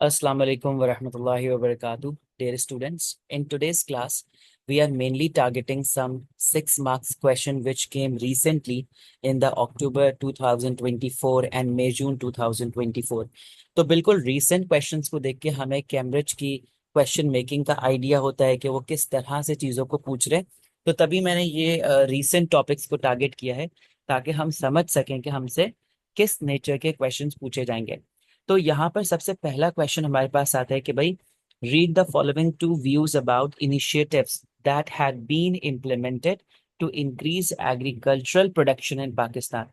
Assalamu alaikum wa rahmatullahi wa barakatuh. Dear students, in today's class, we are mainly targeting some 6 marks question which came recently in the October 2024 and May June 2024. तो बिल्कुल recent questions को देख के हमें Cambridge की question making का idea होता है कि वो किस तरह से चीज़ों को पूछ रहे हैं। तो तभी मैंने ये recent टॉपिक्स को टारगेट किया है ताकि हम समझ सकें कि हमसे किस नेचर के क्वेश्चंस पूछे जाएंगे। तो यहाँ पर सबसे पहला क्वेश्चन हमारे पास आता है कि भाई read the following two views about initiatives that had been implemented to increase agricultural production in Pakistan.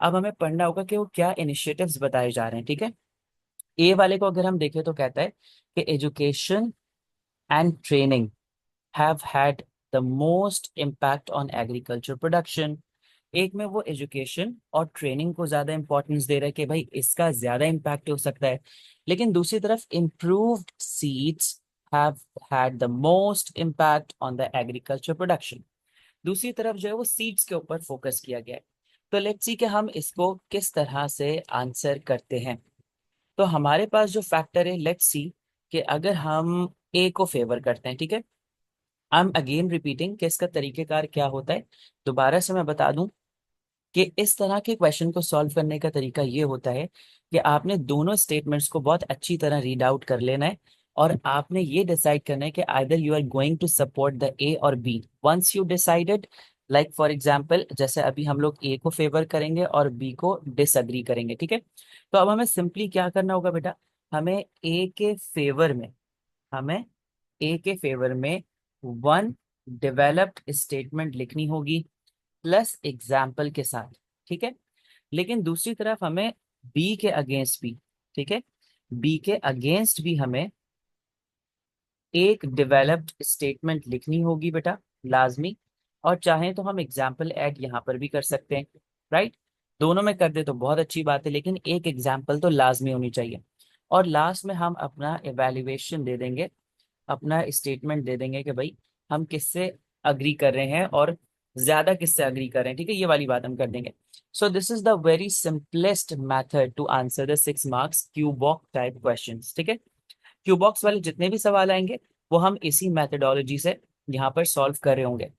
अब हमें पढ़ना होगा कि वो क्या इनिशिएटिव्स बताए जा रहे हैं। ठीक है, ए वाले को अगर हम देखें तो कहता है कि education and training have had the most impact on agriculture production. एक में वो एजुकेशन और ट्रेनिंग को ज्यादा इंपॉर्टेंस दे रहा है कि भाई इसका ज्यादा इम्पैक्ट हो सकता है, लेकिन दूसरी तरफ improved seeds have had the most impact on the agriculture production. दूसरी तरफ जो है वो सीड्स के ऊपर फोकस किया गया है। तो लेट्स सी कि हम इसको किस तरह से आंसर करते हैं। तो हमारे पास जो फैक्टर है, लेट्स सी कि अगर हम ए को फेवर करते हैं। ठीक है, आई एम अगेन रिपीटिंग कि इसका तरीकेकार क्या होता है। दोबारा से मैं बता दूं कि इस तरह के क्वेश्चन को सॉल्व करने का तरीका ये होता है कि आपने दोनों स्टेटमेंट्स को बहुत अच्छी तरह रीड आउट कर लेना है और आपने ये डिसाइड करना है कि either you are going to support the A और B. Once you decided, like for example जैसे अभी हम लोग ए को फेवर करेंगे और बी को डिसअग्री करेंगे। ठीक है, तो अब हमें सिंपली क्या करना होगा बेटा, हमें ए के फेवर में हमें ए के फेवर में वन डेवलप्ड स्टेटमेंट लिखनी होगी प्लस एग्जाम्पल के साथ। ठीक है, लेकिन दूसरी तरफ हमें बी के अगेंस्ट भी, ठीक है, बी के अगेंस्ट भी हमें एक डेवलप्ड स्टेटमेंट लिखनी होगी बेटा, लाजमी। और चाहें तो हम एग्जाम्पल ऐड यहाँ पर भी कर सकते हैं। राइट, दोनों में कर दे तो बहुत अच्छी बात है, लेकिन एक एग्जाम्पल तो लाजमी होनी चाहिए। और लास्ट में हम अपना एवेल्युएशन दे देंगे, अपना स्टेटमेंट दे देंगे कि भाई हम किससे अग्री कर रहे हैं और ज्यादा किससे अग्री कर रहे हैं। ठीक है, ये वाली बात हम कर देंगे। So this is the very simplest method to answer the 6 marks Q box type questions. ठीक है, क्यू बॉक्स वाले जितने भी सवाल आएंगे वो हम इसी मेथडोलॉजी से यहाँ पर सॉल्व कर रहे होंगे।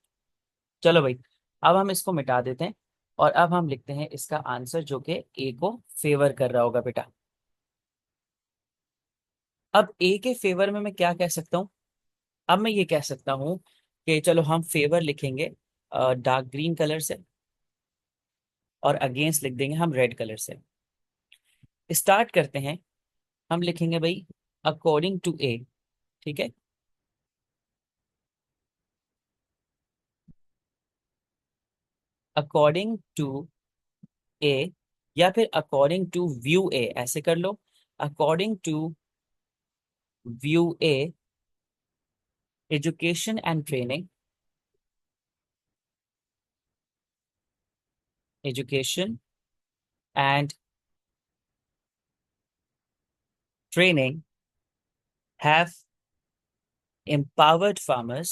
चलो भाई, अब हम इसको मिटा देते हैं और अब हम लिखते हैं इसका आंसर जो कि ए को फेवर कर रहा होगा बेटा। अब ए के फेवर में मैं क्या कह सकता हूँ, अब मैं ये कह सकता हूँ कि चलो हम फेवर लिखेंगे डार्क ग्रीन कलर से और अगेंस्ट लिख देंगे हम रेड कलर से। स्टार्ट करते हैं, हम लिखेंगे भाई अकॉर्डिंग टू ए। ठीक है, अकॉर्डिंग टू ए या फिर अकॉर्डिंग टू व्यू ए, ऐसे कर लो। According to view A, education and training, education and training have empowered farmers,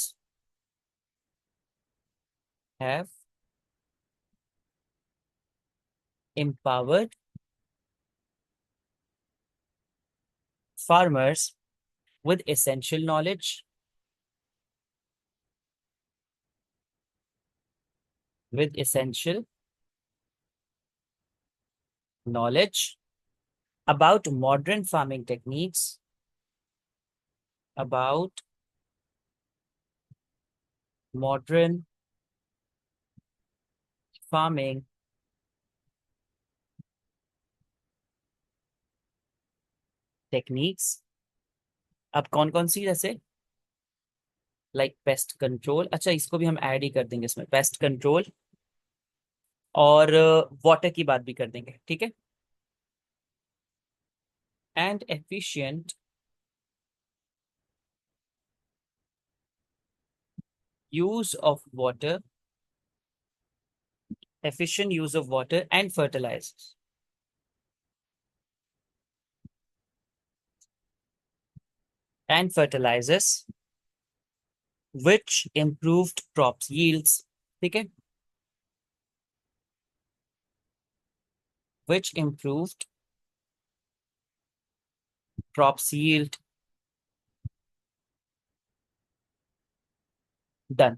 have empowered farmers with essential knowledge, with essential knowledge about modern farming techniques, about modern farming techniques। अब कौन कौन सी, जैसे like pest control, अच्छा इसको भी हम add ही कर देंगे इसमें, पेस्ट कंट्रोल और वाटर की बात भी कर देंगे। ठीक है, and efficient use of water, efficient use of water and fertilizers which improved crops yields। ठीक है, which improved crop yield, done.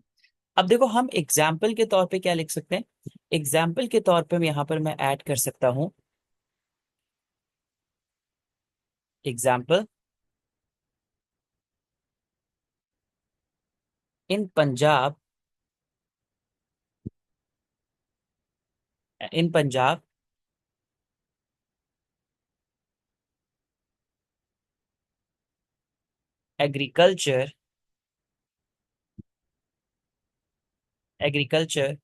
अब देखो हम एग्जाम्पल के तौर पे क्या लिख सकते हैं, एग्जाम्पल के तौर पे यहाँ पर मैं ऐड कर सकता हूँ example in Punjab, in Punjab agriculture, agriculture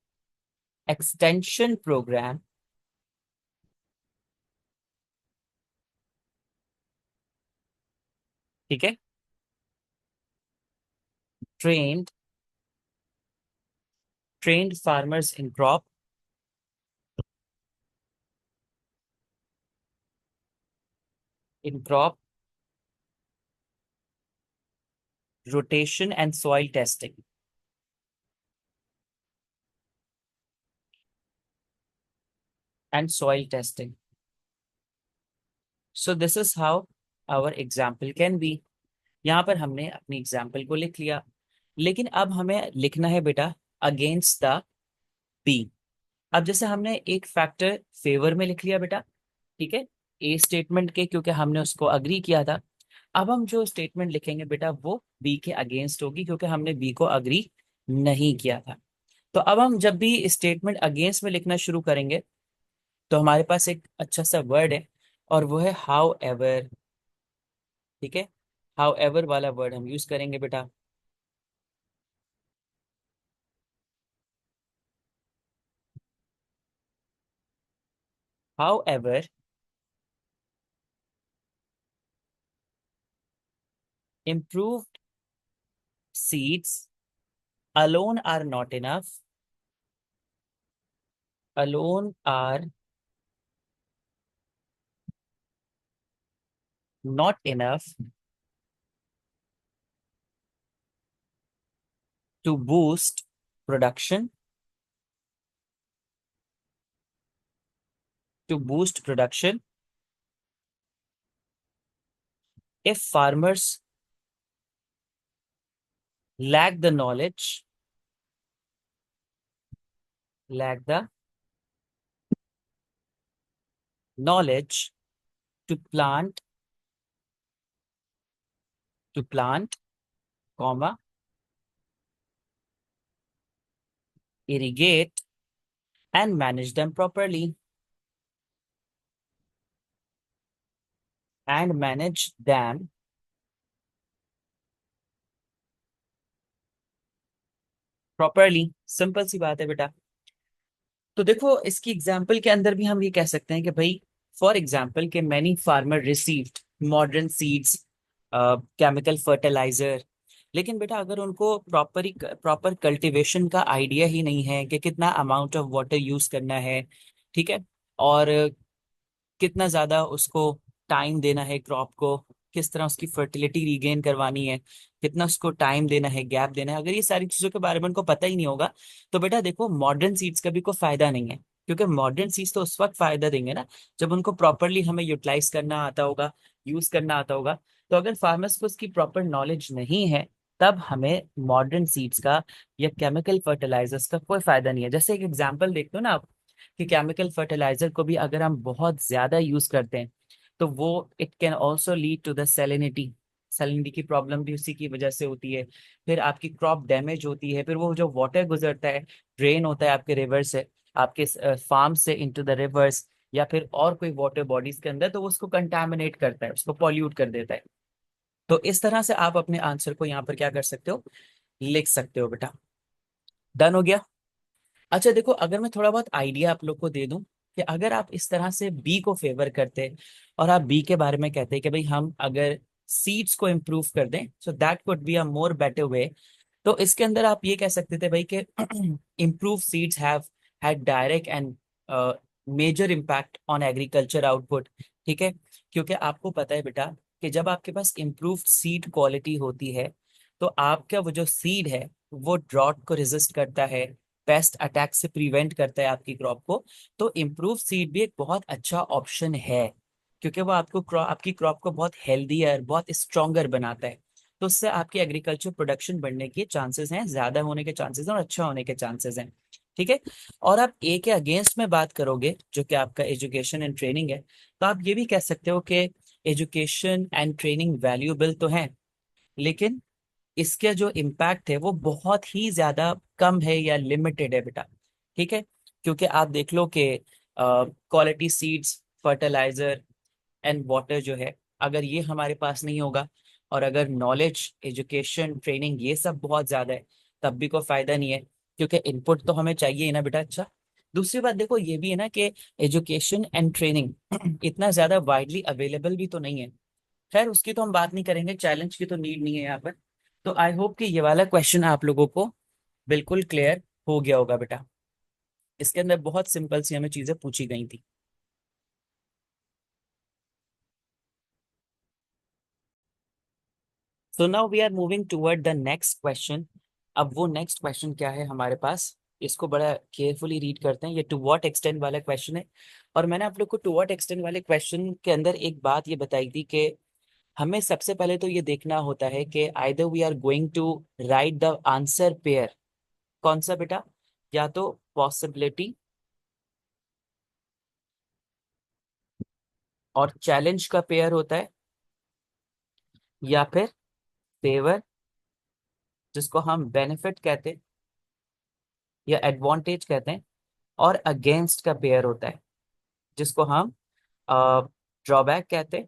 extension program, ठीक है, trained, trained farmers in crop, in crop rotation and soil testing, and soil testing. So this is how our example can be. यहाँ पर हमने अपनी एग्जाम्पल को लिख लिया, लेकिन अब हमें लिखना है बेटा अगेंस्ट द बी। अब जैसे हमने एक फैक्टर फेवर में लिख लिया बेटा, ठीक है, ए स्टेटमेंट के, क्योंकि हमने उसको अग्री किया था। अब हम जो स्टेटमेंट लिखेंगे बेटा वो बी के अगेंस्ट होगी, क्योंकि हमने बी को अग्री नहीं किया था। तो अब हम जब भी स्टेटमेंट अगेंस्ट में लिखना शुरू करेंगे तो हमारे पास एक अच्छा सा वर्ड है, और वो है हाउ एवर, ठीक है, हाउ एवर वाला वर्ड हम यूज करेंगे बेटा। How ever improved seeds alone are not enough, alone are not enough to boost production, to boost production if farmers lack the knowledge, lack the knowledge to plant, to plant, comma, irrigate and manage them properly, and manage them properly। Simple सी बात है बेटा। तो देखो इसकी example के अंदर भी हम ये कह सकते हैं कि भाई फॉर एग्जाम्पल के many farmer received modern seeds, chemical fertilizer, लेकिन बेटा अगर उनको प्रॉपर कल्टीवेशन का आइडिया ही नहीं है कि कितना अमाउंट ऑफ वाटर यूज करना है, ठीक है, और कितना ज्यादा उसको टाइम देना है क्रॉप को, किस तरह उसकी फर्टिलिटी रिगेन करवानी है, कितना उसको टाइम देना है, गैप देना है, अगर ये सारी चीजों के बारे में उनको पता ही नहीं होगा तो बेटा देखो मॉडर्न सीड्स का भी कोई फायदा नहीं है। क्योंकि मॉडर्न सीड्स तो उस वक्त फायदा देंगे ना जब उनको प्रॉपरली हमें यूटिलाइज करना आता होगा, यूज करना आता होगा। तो अगर फार्मर्स को उसकी प्रॉपर नॉलेज नहीं है तब हमें मॉडर्न सीड्स का या केमिकल फर्टिलाइजर्स का कोई फायदा नहीं है। जैसे एक एग्जांपल देखते हो ना आप, कि केमिकल फर्टिलाइजर को भी अगर हम बहुत ज्यादा यूज करते हैं तो वो it can also lead to the salinity, salinity की प्रॉब्लम भी उसी की वजह से होती है। फिर आपकी क्रॉप डैमेज होती है, फिर वो जो वाटर गुजरता है, ड्रेन होता है आपके रिवर से, आपके फार्म से इनटू द रिवर्स या फिर और कोई वाटर बॉडीज के अंदर, तो वो उसको कंटामिनेट करता है, उसको पॉल्यूट कर देता है। तो इस तरह से आप अपने आंसर को यहाँ पर क्या कर सकते हो, लिख सकते हो बेटा। डन हो गया। अच्छा देखो अगर मैं थोड़ा बहुत आइडिया आप लोग को दे दूं कि अगर आप इस तरह से बी को फेवर करते और आप बी के बारे में कहते हैं कि भाई हम अगर सीड्स को इम्प्रूव कर दें so that could be a more better way, तो इसके अंदर आप ये कह सकते थे भाई कि improve seeds have had direct and major impact on agriculture output, ठीक है। क्योंकि आपको पता है बेटा कि जब आपके पास इम्प्रूव सीड क्वालिटी होती है तो आपका वो जो सीड है वो ड्रॉट को रेजिस्ट करता है, पेस्ट अटैक से प्रिवेंट करता है आपकी क्रॉप को। तो इम्प्रूव सीड भी एक बहुत अच्छा ऑप्शन है, क्योंकि वो आपको आपकी क्रॉप को बहुत हेल्दियर, बहुत स्ट्रॉन्गर बनाता है। तो उससे आपकी एग्रीकल्चर प्रोडक्शन बढ़ने के चांसेस हैं, ज्यादा होने के चांसेस हैं और अच्छा होने के चांसेस हैं। ठीक है। और आप ए के अगेंस्ट में बात करोगे, जो कि आपका एजुकेशन एंड ट्रेनिंग है, तो आप ये भी कह सकते हो कि एजुकेशन एंड ट्रेनिंग वैल्यूएबल तो है, लेकिन इसका जो इम्पैक्ट है वो बहुत ही ज्यादा कम है या लिमिटेड है बेटा। ठीक है। क्योंकि आप देख लो कि quality seeds, fertilizer and water जो है, अगर ये हमारे पास नहीं होगा, और अगर नॉलेज, एजुकेशन, ट्रेनिंग ये सब बहुत ज्यादा है, तब भी कोई फायदा नहीं है, क्योंकि इनपुट तो हमें चाहिए ही ना बेटा। अच्छा, दूसरी बात देखो ये भी है ना कि एजुकेशन एंड ट्रेनिंग इतना ज्यादा वाइडली अवेलेबल भी तो नहीं है। खैर उसकी तो हम बात नहीं करेंगे, चैलेंज की तो नीड नहीं है यहाँ पर। तो आई होप कि ये वाला क्वेश्चन आप लोगों को बिल्कुल क्लियर हो गया होगा बेटा। इसके अंदर बहुत सिंपल सी हमें चीजें पूछी गई थी। So now we are moving toward the next question. अब वो नेक्स्ट क्वेश्चन क्या है हमारे पास, इसको बड़ा केयरफुली रीड करते हैं। ये टू व्हाट एक्सटेंट वाला क्वेश्चन है। और मैंने आप लोग को टू व्हाट एक्सटेंट वाले क्वेश्चन के अंदर एक बात ये बताई थी कि हमें सबसे पहले तो ये देखना होता है कि either we are going to write the answer pair. कौन सा बेटा? या तो पॉसिबिलिटी और चैलेंज का पेयर होता है, या फिर फेवर, जिसको हम बेनिफिट कहते हैं या एडवांटेज कहते हैं, और अगेंस्ट का पेयर होता है, जिसको हम ड्रॉबैक कहते हैं,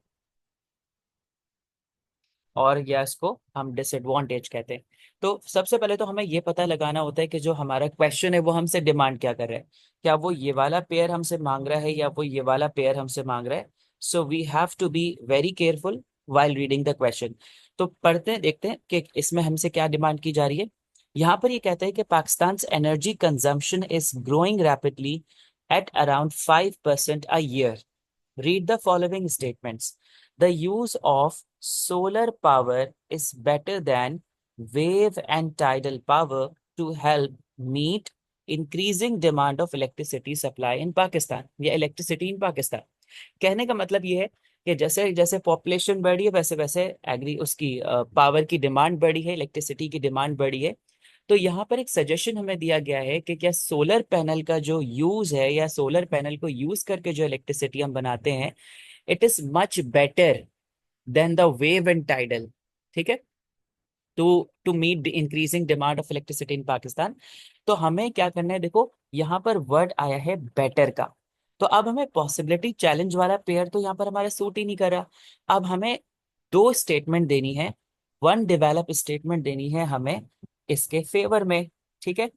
और या इसको हम डिसएडवांटेज कहते हैं। तो सबसे पहले तो हमें ये पता लगाना होता है कि जो हमारा क्वेश्चन है वो हमसे डिमांड क्या कर रहा है। क्या वो ये वाला पेयर हमसे मांग रहा है या वो ये वाला पेयर हमसे मांग रहा है? So we have to be very careful while reading the question. तो पढ़ते हैं, देखते हैं कि इसमें हमसे क्या डिमांड की जा रही है। यहाँ पर ये कहता है कि Pakistan energy consumption is growing rapidly at around 5% a year. Read the following statements. The use of solar power is better than wave and tidal power to help meet increasing demand of electricity supply in Pakistan. या electricity in Pakistan कहने का मतलब ये है कि जैसे जैसे population बढ़ी है, वैसे वैसे एग्री उसकी पावर की डिमांड बढ़ी है, इलेक्ट्रिसिटी की डिमांड बढ़ी है। तो यहाँ पर एक सजेशन हमें दिया गया है कि क्या सोलर पैनल का जो यूज है, या सोलर पैनल को यूज करके जो इलेक्ट्रिसिटी हम बनाते हैं, it is much better than the wave and tidal. ठीक है। To to meet the increasing demand of electricity in Pakistan. तो हमें क्या करना है, देखो यहाँ पर वर्ड आया है बेटर का। तो अब हमें पॉसिबिलिटी चैलेंज वाला पेयर तो यहाँ पर हमारे सूट ही नहीं कर रहा। अब हमें दो स्टेटमेंट देनी है, वन डेवलप स्टेटमेंट देनी है हमें इसके फेवर में। ठीक है।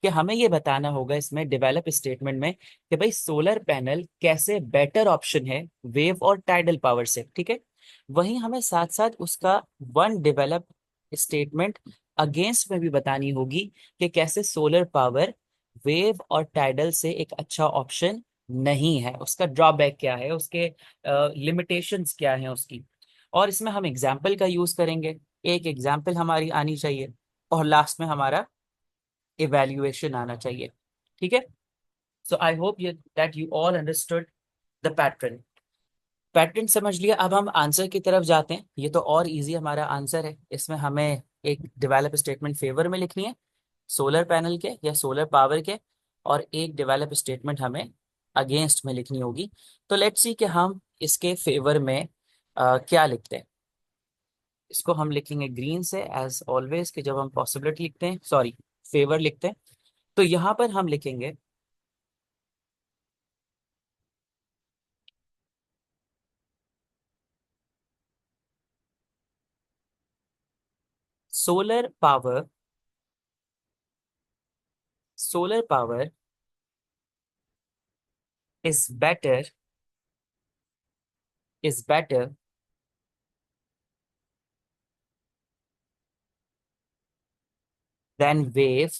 कि हमें ये बताना होगा इसमें डेवलप स्टेटमेंट में कि भाई सोलर पैनल कैसे बेटर ऑप्शन है वेव और टाइडल पावर से। ठीक है। वहीं हमें साथ साथ उसका वन डेवलप स्टेटमेंट अगेंस्ट में भी बतानी होगी कि कैसे सोलर पावर वेव और टाइडल से एक अच्छा ऑप्शन नहीं है, उसका ड्रॉबैक क्या है, उसके लिमिटेशंस क्या है उसकी। और इसमें हम एग्जाम्पल का यूज करेंगे, एक एग्जाम्पल हमारी आनी चाहिए, और लास्ट में हमारा इवैल्यूएशन आना चाहिए। ठीक है। So I hope you that you all understood the pattern. Pattern समझ लिया, अब हम आंसर की तरफ जाते हैं। ये तो और इजी हमारा आंसर है। इसमें हमें एक डेवलप स्टेटमेंट फेवर में लिखनी है सोलर पैनल के या सोलर पावर के, और एक डेवलप स्टेटमेंट हमें अगेंस्ट में लिखनी होगी। तो लेट्स सी कि हम इसके फेवर में क्या लिखते हैं। इसको हम लिखेंगे ग्रीन से एज ऑलवेज, कि जब हम पॉसिबिलिटी लिखते हैं, सॉरी, फेवर लिखते हैं, तो यहाँ पर हम लिखेंगे solar power. Solar power is better than wave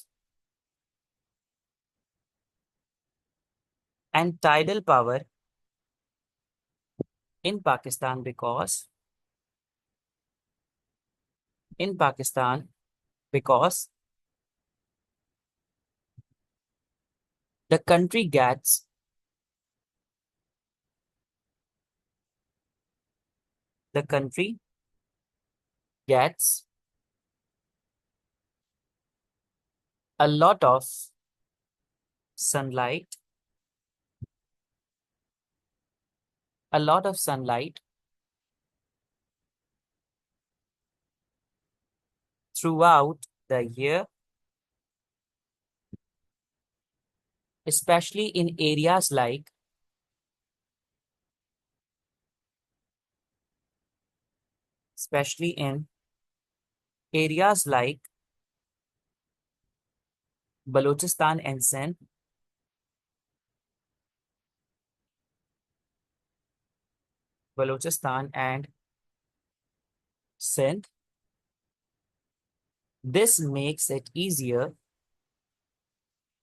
and tidal power in Pakistan, because the country gets the country gets a lot of sunlight, a lot of sunlight throughout the year, especially in areas like especially in areas like Balochistan and Sindh, Balochistan and Sindh. This makes it easier.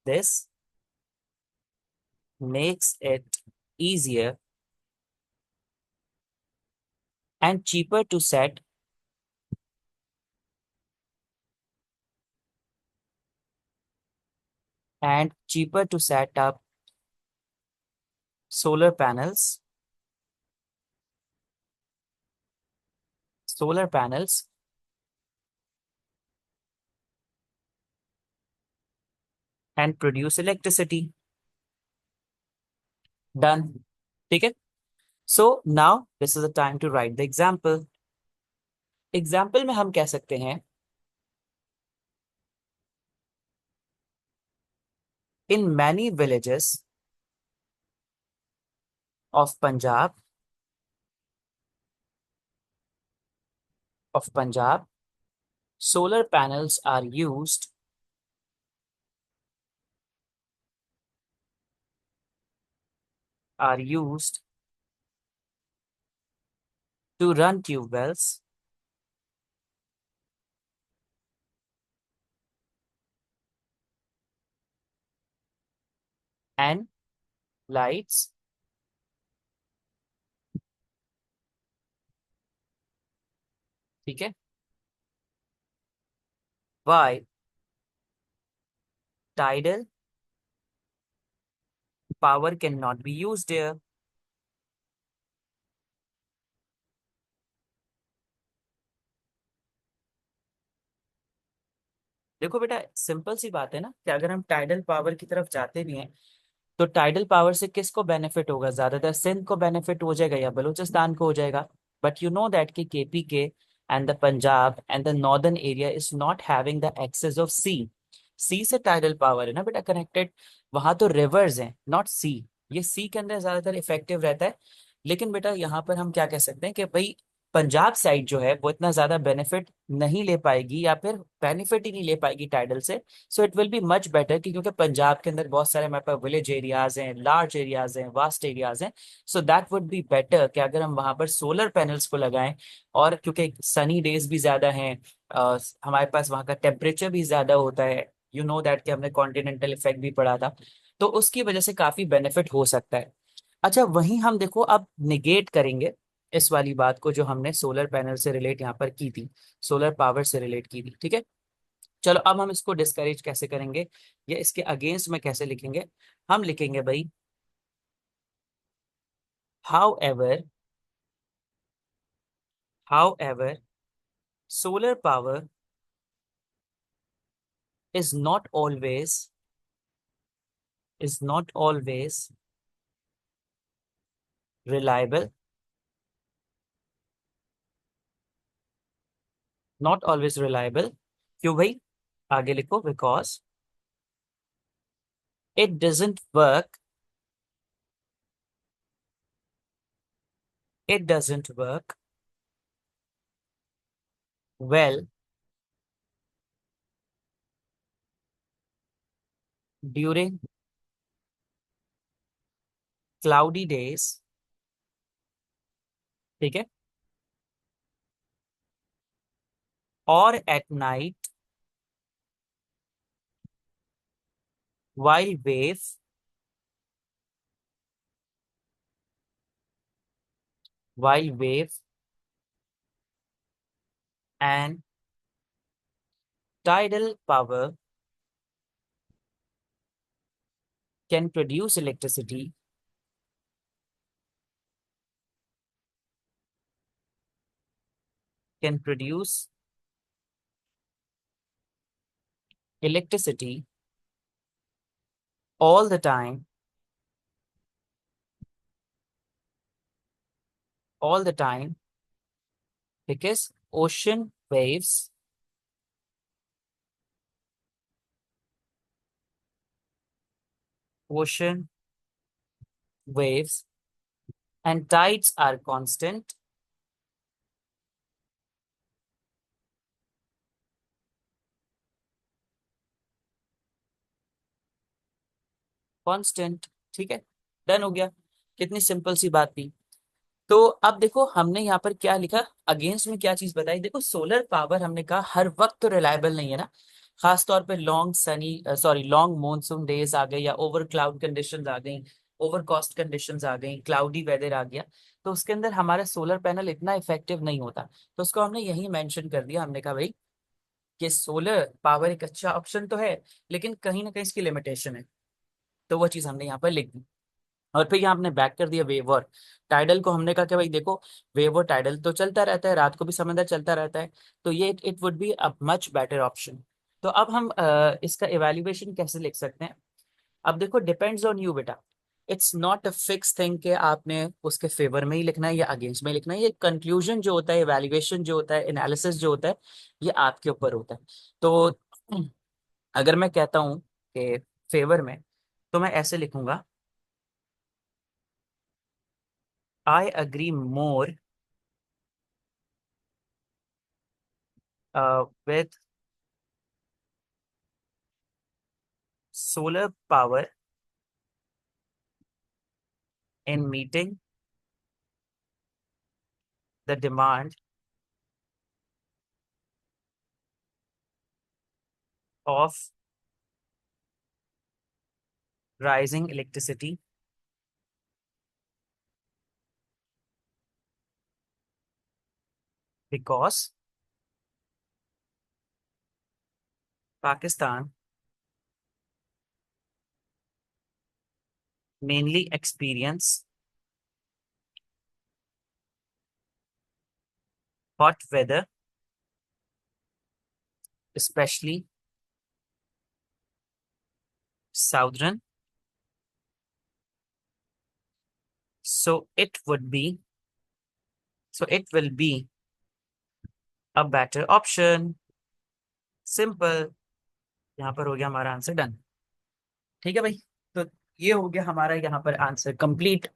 This makes it easier and cheaper to set up solar panels, solar panels and produce electricity. Done. ठीक है? So now this is the time to write the example. Example में हम कह सकते हैं in many villages of Punjab, solar panels are used to run tube wells and lights. ठीक है? Why tidal power cannot be used here? देखो बेटा, simple सी बात है ना कि अगर हम टाइडल पावर की तरफ जाते भी हैं तो टाइडल पावर से किसको बेनिफिट होगा? ज्यादातर सिंध को बेनिफिट हो जाएगा या बलूचिस्तान को हो जाएगा। बट यू नो दैट कि KPK and the Punjab and the northern area is not having the access of sea. Sea से टाइडल पावर है ना बेटा कनेक्टेड, वहां तो रिवर्स हैं नॉट सी। ये सी के अंदर ज्यादातर इफेक्टिव रहता है। लेकिन बेटा यहाँ पर हम क्या कह सकते हैं कि भाई पंजाब साइड जो है वो इतना ज्यादा बेनिफिट नहीं ले पाएगी या फिर बेनिफिट ही नहीं ले पाएगी टाइडल से। So it will be much better क्योंकि पंजाब के अंदर बहुत सारे हमारे पास विलेज एरियाज हैं, लार्ज एरियाज हैं, वास्ट एरियाज हैं। So that would be better कि अगर हम वहां पर सोलर पैनल्स को लगाएं। और क्योंकि सनी डेज भी ज्यादा हैं, हमारे पास वहाँ का टेम्परेचर भी ज्यादा होता है। यू नो दैट कि हमने कॉन्टिनेंटल इफेक्ट भी पढ़ा था, तो उसकी वजह से काफी बेनिफिट हो सकता है। अच्छा, वहीं हम देखो अब निगेट करेंगे इस वाली बात को जो हमने सोलर पैनल से रिलेट यहाँ पर की थी, सोलर पावर से रिलेट की थी। ठीक है? चलो अब हम इसको डिस्करेज कैसे करेंगे या इसके अगेंस्ट में कैसे लिखेंगे? हम लिखेंगे भाई how ever solar power is not always reliable, not always reliable। क्यों भाई? आगे लिखो because it doesn't work it doesn't work well during cloudy days। ठीक है? or at night while wave and tidal power can produce electricity can produce electricity all the time, all the time, because ocean waves and tides are constant। ठीक है, done हो गया। कितनी simple सी बात थी। तो अब देखो हमने यहाँ पर क्या लिखा, अगेंस्ट में क्या चीज बताई। देखो सोलर पावर हमने कहा हर वक्त तो रिलायबल नहीं है ना, खास तौर पे long sunny sorry long monsoon days आ गए, या ओवर क्लाउड कंडीशंस आ गई, ओवर कॉस्ट कंडीशंस आ गई, क्लाउडी वेदर आ गया, तो उसके अंदर हमारा सोलर पैनल इतना इफेक्टिव नहीं होता। तो उसको हमने यही मेंशन कर दिया, हमने कहा भाई कि सोलर पावर एक अच्छा ऑप्शन तो है, लेकिन कहीं ना कहीं इसकी लिमिटेशन है। तो वो चीज हमने यहाँ पर लिख दी। और फिर यहाँ हमने बैक कर दिया वेव और टाइडल को। हमने कहा कि भाई देखो वेव और टाइडल तो चलता रहता है, रात को भी समंदर चलता रहता है, तो ये it would be a much better option. तो अब हम इसका इवेल्युएशन कैसे लिख सकते हैं। अब देखो डिपेंड्स ऑन यू बेटा, it's not a fix thing कि आपने उसके फेवर में ही लिखना है या अगेंस्ट में ही लिखना है। ये कंक्लूजन जो होता है, इवेल्युएशन जो होता है, एनालिसिस जो होता है, ये आपके ऊपर होता है। तो अगर मैं कहता हूँ कि फेवर में, तो मैं ऐसे लिखूंगा, I agree more with solar power in meeting the demand of rising electricity because Pakistan mainly experience hot weather, especially southern. So it would be, so it will be a better option. Simple, यहाँ पर हो गया हमारा answer done. ठीक है भाई, तो ये हो गया हमारा यहाँ पर आंसर कंप्लीट।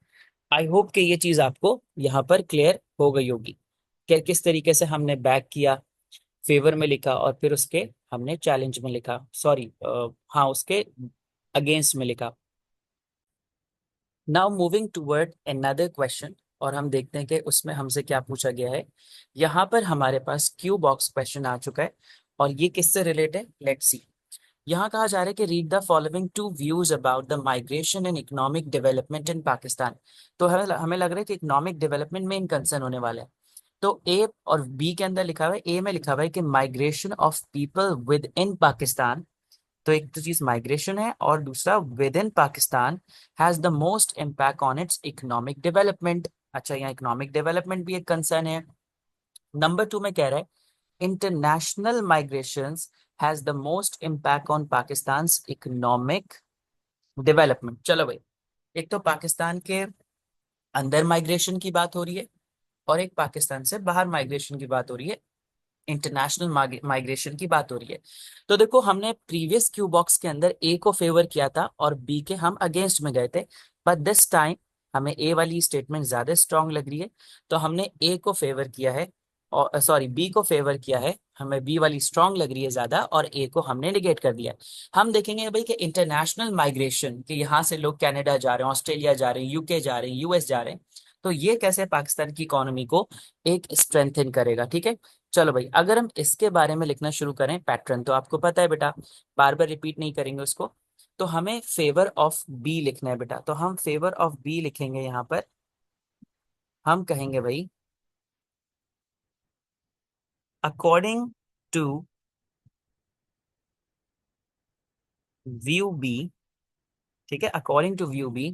आई होप कि ये चीज आपको यहाँ पर क्लियर हो गई होगी कि किस तरीके से हमने बैक किया, फेवर में लिखा और फिर उसके हमने चैलेंज में लिखा, सॉरी हाँ उसके अगेंस्ट में लिखा। Now moving toward another question, और हम देखते हैं कि उसमें हमसे क्या पूछा गया है। यहाँ पर हमारे पास क्यू बॉक्स क्वेश्चन आ चुका है, और ये किससे रिलेटेड है, लेट्स सी। यहाँ कहा जा रहा है कि read the following two views about the migration and economic development in Pakistan. तो हमें हमें लग रहा है कि इकोनॉमिक डेवलपमेंट मेन कंसर्न होने वाला है। तो ए और बी के अंदर लिखा हुआ है, ए में लिखा हुआ है कि migration of people with in Pakistan. तो एक तो चीज माइग्रेशन है, और दूसरा with in Pakistan has the most impact on it's economic development. अच्छा, यहाँ इकोनॉमिक डेवलपमेंट भी एक कंसर्न है। नंबर टू में कह रहा है international migrations has the most impact on Pakistan economic development. चलो भाई, एक तो पाकिस्तान के अंदर माइग्रेशन की बात हो रही है, और एक पाकिस्तान से बाहर माइग्रेशन की बात हो रही है, इंटरनेशनल माइग्रेशन की बात हो रही है। तो देखो हमने प्रीवियस क्यू बॉक्स के अंदर ए को फेवर किया था और बी के हम अगेंस्ट में गए थे, बट दिस टाइम हमें ए वाली स्टेटमेंट ज्यादा स्ट्रांग लग रही है, तो हमने ए को फेवर किया है, और सॉरी बी को फेवर किया है, हमें बी वाली स्ट्रांग लग रही है ज्यादा, और ए को हमने निगेट कर दिया। हम देखेंगे भाई कि इंटरनेशनल माइग्रेशन, कि यहाँ से लोग कनाडा जा रहे हैं, ऑस्ट्रेलिया जा रहे हैं, यूके जा रहे हैं, यूएस जा रहे हैं, तो ये कैसे पाकिस्तान की इकोनॉमी को एक स्ट्रेंथन करेगा। ठीक है, चलो भाई, अगर हम इसके बारे में लिखना शुरू करें, पैटर्न तो आपको पता है बेटा, बार बार रिपीट नहीं करेंगे उसको। तो हमें फेवर ऑफ बी लिखना है बेटा, तो हम फेवर ऑफ बी लिखेंगे यहाँ पर। हम कहेंगे भाई अकॉर्डिंग टू व्यू बी। ठीक है, according to view B,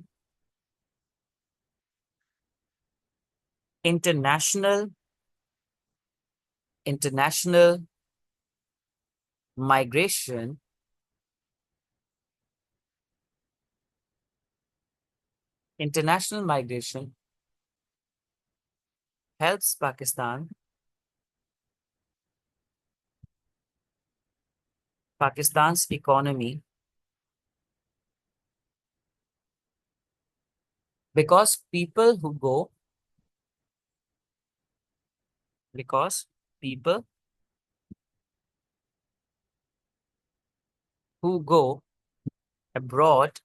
international international migration international migration helps Pakistan's economy because because people who go abroad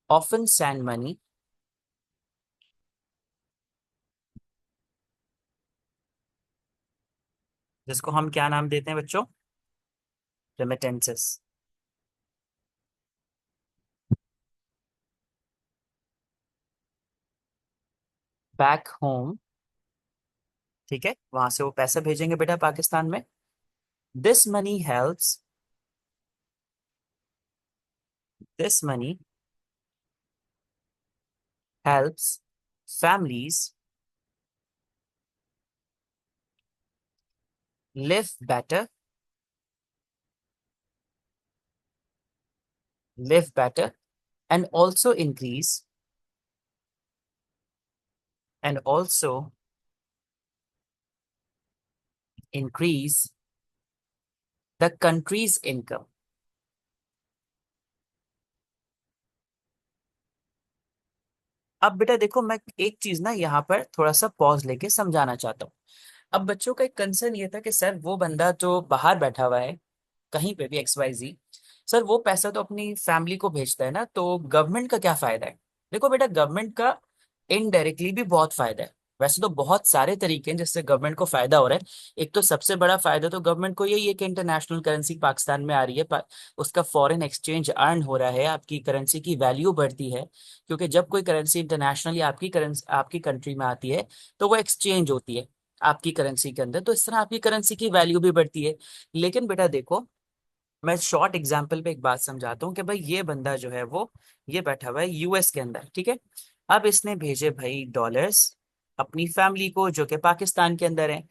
often send money, जिसको हम क्या नाम देते हैं बच्चों? रेमिटेंसेस। बैक होम, ठीक है, वहां से वो पैसा भेजेंगे बेटा पाकिस्तान में। This money helps this money helps families live better live better and also increase the country's income। अब बेटा देखो, मैं एक चीज ना यहाँ पर थोड़ा सा पॉज लेके समझाना चाहता हूँ। अब बच्चों का एक कंसर्न ये था कि सर वो बंदा जो बाहर बैठा हुआ है, कहीं पे भी XYZ, सर वो पैसा तो अपनी फैमिली को भेजता है ना, तो गवर्नमेंट का क्या फायदा है? देखो बेटा, गवर्नमेंट का इनडायरेक्टली भी बहुत फायदा है। वैसे तो बहुत सारे तरीके हैं जिससे गवर्नमेंट को फायदा हो रहा है। एक तो सबसे बड़ा फायदा तो गवर्नमेंट को यही है कि इंटरनेशनल करेंसी पाकिस्तान में आ रही है, उसका फॉरेन एक्सचेंज अर्न हो रहा है, आपकी करेंसी की वैल्यू बढ़ती है। क्योंकि जब कोई करेंसी इंटरनेशनली आपकी करेंसी आपकी कंट्री में आती है, तो वो एक्सचेंज होती है आपकी करेंसी के अंदर, तो इस तरह आपकी करेंसी की वैल्यू भी बढ़ती है। लेकिन बेटा देखो, मैं शॉर्ट एग्जांपल पे एक बात समझाता हूँ कि भाई ये बंदा जो है वो ये बैठा हुआ है US के अंदर, ठीक है। अब इसने भेजे भाई डॉलर्स अपनी फैमिली को जो कि पाकिस्तान के अंदर है।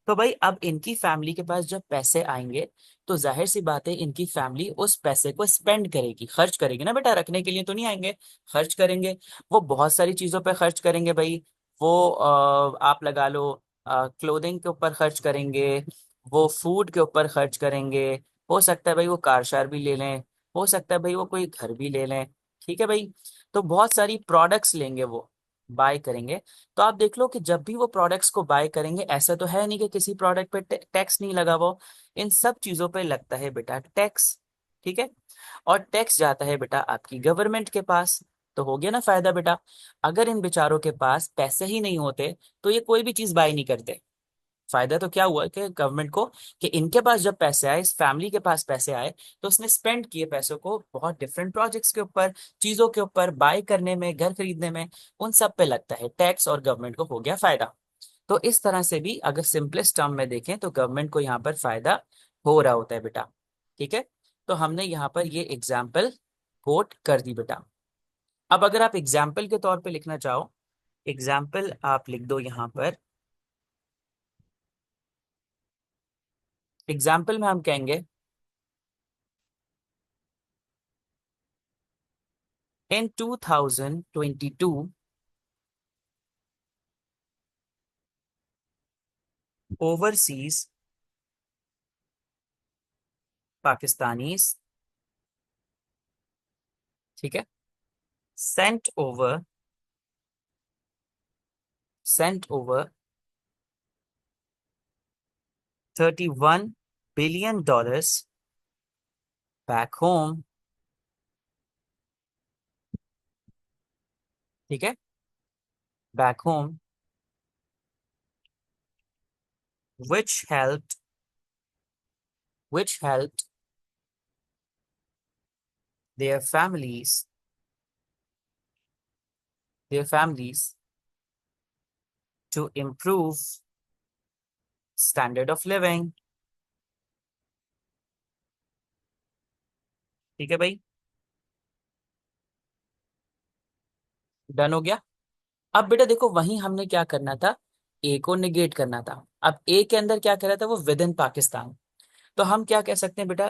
तो भाई अब इनकी फैमिली के पास जब पैसे आएंगे, तो जाहिर सी बात है इनकी फैमिली उस पैसे को स्पेंड करेगी, खर्च करेगी ना बेटा, रखने के लिए तो नहीं आएंगे, खर्च करेंगे। वो बहुत सारी चीजों पे खर्च करेंगे भाई। वो आप लगा लो, क्लोथिंग के ऊपर खर्च करेंगे, वो फूड के ऊपर खर्च करेंगे, हो सकता है भाई वो कार शार भी ले लें, हो सकता है भाई वो कोई घर भी ले लें, ठीक है भाई। तो बहुत सारी प्रोडक्ट्स लेंगे, वो बाय करेंगे। तो आप देख लो कि जब भी वो प्रोडक्ट्स को बाय करेंगे, ऐसा तो है नहीं कि किसी प्रोडक्ट पे टैक्स नहीं लगा हुआ। इन सब चीजों पे लगता है बेटा टैक्स, ठीक है। और टैक्स जाता है बेटा आपकी गवर्नमेंट के पास। तो हो गया ना फायदा बेटा। अगर इन बेचारों के पास पैसे ही नहीं होते, तो ये कोई भी चीज बाय नहीं करते। फायदा तो क्या हुआ कि गवर्नमेंट को, कि इनके पास जब पैसे आए, इस फैमिली के पास पैसे आए, तो उसने स्पेंड किए पैसों को बहुत डिफरेंट प्रोजेक्ट्स के ऊपर, चीजों के ऊपर, बाय करने में, घर खरीदने में, उन सब पे लगता है टैक्स, और गवर्नमेंट को हो गया फायदा। तो इस तरह से भी अगर सिंपलेस्ट टर्म में देखें तो गवर्नमेंट को यहाँ पर फायदा हो रहा होता है बेटा, ठीक है। तो हमने यहाँ पर ये एग्जाम्पल कोट कर दी बेटा। अब अगर आप एग्जाम्पल के तौर पे लिखना चाहो, एग्जाम्पल आप लिख दो यहाँ पर। एग्जाम्पल में हम कहेंगे in 2022 overseas Pakistanis, ठीक है, sent over sent over $31 billion back home, ठीक है, back home, which helped which helped their families their families to improve standard of living, ठीक है भाई, डन हो गया। अब बेटा देखो, वहीं हमने क्या करना था, ए को निगेट करना था। अब ए के अंदर क्या कह रहा था वो, विद इन पाकिस्तान। तो हम क्या कह सकते हैं बेटा,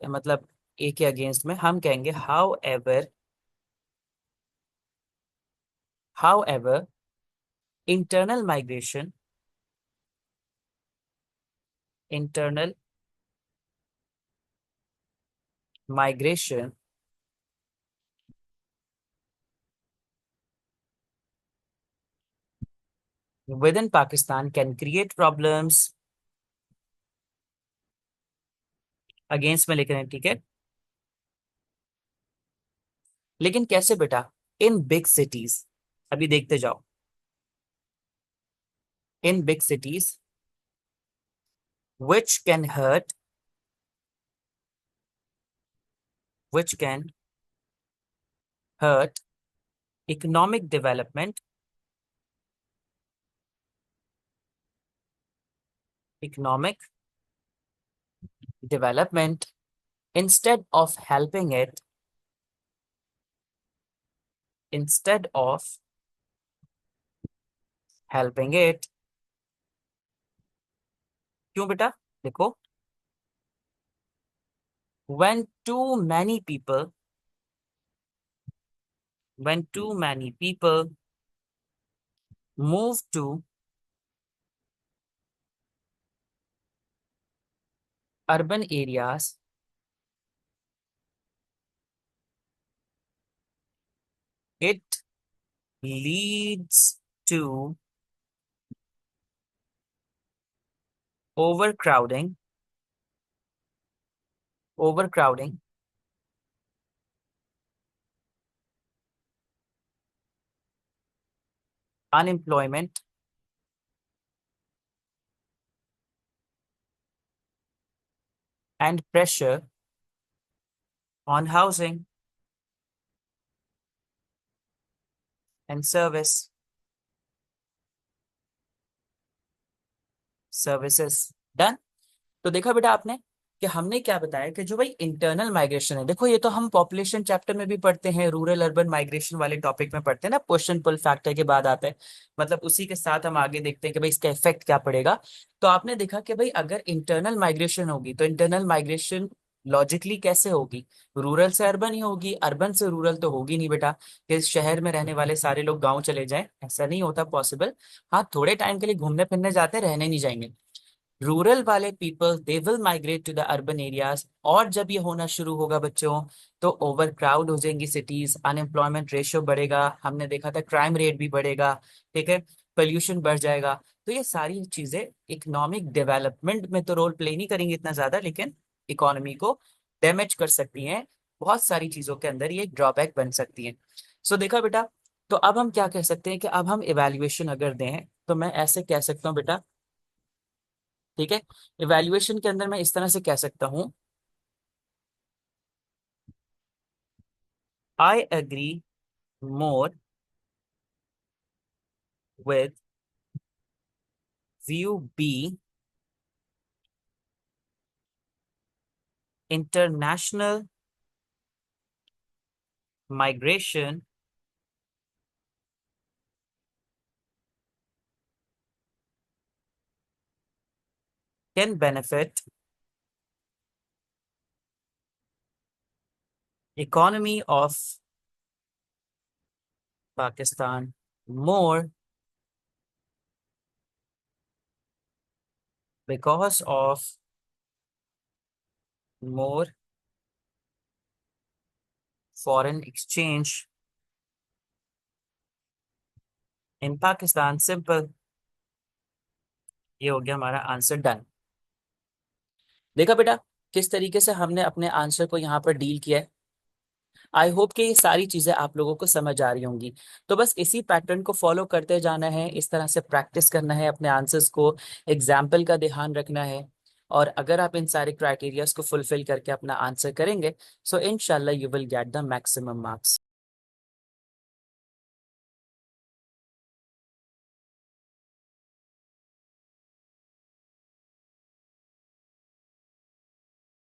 मतलब ए के अगेंस्ट में हम कहेंगे how ever internal migration, internal migration with in Pakistan can create problems, against में लिख रहे हैं, ठीक है। लेकिन कैसे बेटा, इन बिग सिटीज, अभी देखते जाओ, in big cities which can hurt, which can hurt economic development, economic development, instead of helping it, instead of helping it। क्यों बेटा, देखो, when too many people, when too many people move to urban areas, it leads to overcrowding, overcrowding, unemployment, and pressure on housing and services। Done. तो देखा बेटा आपने कि हमने क्या बताया कि जो भाई इंटरनल माइग्रेशन है, देखो ये तो हम पॉपुलेशन चैप्टर में भी पढ़ते हैं, रूरल अर्बन माइग्रेशन वाले टॉपिक में पढ़ते हैं ना, पुश एंड पुल फैक्टर के बाद आता है, मतलब उसी के साथ हम आगे देखते हैं कि भाई इसका इफेक्ट क्या पड़ेगा। तो आपने देखा कि भाई अगर इंटरनल माइग्रेशन होगी तो इंटरनल माइग्रेशन लॉजिकली कैसे होगी, रूरल से अर्बन ही होगी, अर्बन से रूरल तो होगी नहीं बेटा, कि शहर में रहने वाले सारे लोग गांव चले जाएं, ऐसा नहीं होता पॉसिबल। हाँ, थोड़े टाइम के लिए घूमने फिरने जाते हैं, रहने नहीं जाएंगे। रूरल वाले people they will migrate to the urban areas, और जब ये होना शुरू होगा बच्चों, तो ओवर क्राउड हो जाएंगी सिटीज, अनएम्प्लॉयमेंट रेशियो बढ़ेगा, हमने देखा था क्राइम रेट भी बढ़ेगा, ठीक है, पोल्यूशन बढ़ जाएगा। तो ये सारी चीजें इकोनॉमिक डेवलपमेंट में तो रोल प्ले नहीं करेंगी इतना ज्यादा, लेकिन इकोनॉमी को डैमेज कर सकती हैं, बहुत सारी चीजों के अंदर ये ड्रॉबैक बन सकती है। सो देखा बेटा, तो अब हम क्या कह सकते हैं कि अब हम इवेल्युएशन अगर दें तो मैं ऐसे कह सकता हूँ बेटा, ठीक है, इवैल्यूएशन के अंदर मैं इस तरह से कह सकता हूं, I agree more with view B, international migration can benefit economy of Pakistan more because of more foreign exchange in Pakistan, simple. ये हो गया हमारा आंसर, डन। देखा बेटा किस तरीके से हमने अपने आंसर को यहाँ पर डील किया है। आई होप कि ये सारी चीजें आप लोगों को समझ आ रही होंगी। तो बस इसी पैटर्न को फॉलो करते जाना है, इस तरह से प्रैक्टिस करना है अपने आंसर्स को, एग्जाम्पल का ध्यान रखना है, और अगर आप इन सारे क्राइटेरियाज को फुलफिल करके अपना आंसर करेंगे, सो इनशाला you will get the maximum marks.